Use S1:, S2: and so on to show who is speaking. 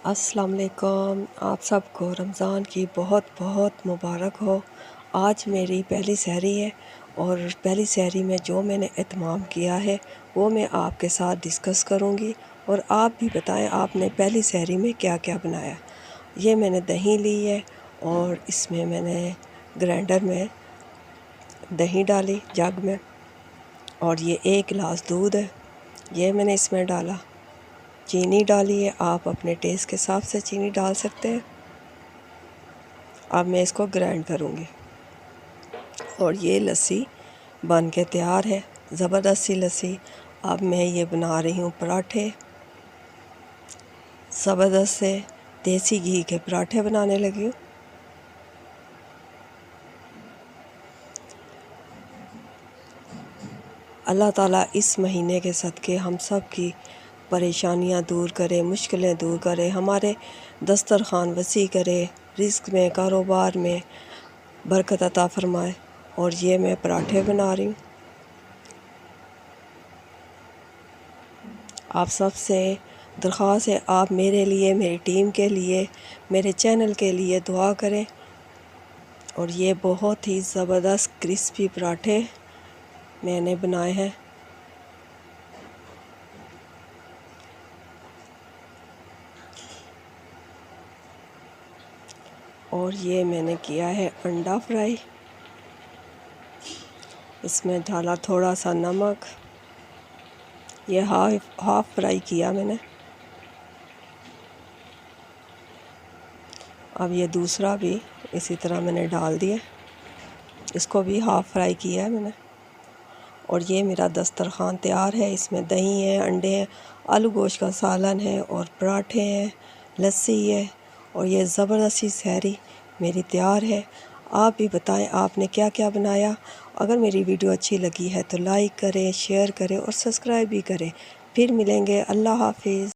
S1: अस्सलाम वालेकुम। आप सबको रमज़ान की बहुत बहुत मुबारक हो। आज मेरी पहली सहरी है और पहली सहरी में जो मैंने एहतमाम किया है वो मैं आपके साथ डिस्कस करूँगी और आप भी बताएं आपने पहली सहरी में क्या क्या बनाया। ये मैंने दही ली है और इसमें मैंने ग्राइंडर में दही डाली जग में, और ये 1 गिलास दूध है, ये मैंने इसमें डाला। चीनी डाली है, आप अपने टेस्ट के हिसाब से चीनी डाल सकते हैं। अब मैं इसको ग्राइंड करूँगी और ये लस्सी बन के तैयार है, ज़बरदस्त सी लस्सी। अब मैं ये बना रही हूँ पराठे, ज़बरदस्त से देसी घी के पराठे बनाने लगी हूँ। अल्लाह ताला इस महीने के सदक़े हम सब की परेशानियां दूर करे, मुश्किलें दूर करे, हमारे दस्तरखान वसी करे, रिज़्क़ में कारोबार में बरकत अता फ़रमाए। और ये मैं पराठे बना रही हूँ। आप सब से दरख्वास्त है, आप मेरे लिए, मेरी टीम के लिए, मेरे चैनल के लिए दुआ करें। और ये बहुत ही ज़बरदस्त क्रिस्पी पराठे मैंने बनाए हैं। और ये मैंने किया है अंडा फ्राई, इसमें डाला थोड़ा सा नमक, ये हाफ फ्राई किया मैंने। अब ये दूसरा भी इसी तरह मैंने डाल दिया, इसको भी हाफ फ्राई किया है मैंने। और ये मेरा दस्तरखान तैयार है, इसमें दही है, अंडे हैं, आलू गोश्त का सालन है और पराठे हैं, लस्सी है। और ये ज़बरदस्ती सहरी मेरी तैयार है। आप भी बताएं आपने क्या क्या बनाया। अगर मेरी वीडियो अच्छी लगी है तो लाइक करें, शेयर करें और सब्सक्राइब भी करें। फिर मिलेंगे। अल्लाह हाफिज़।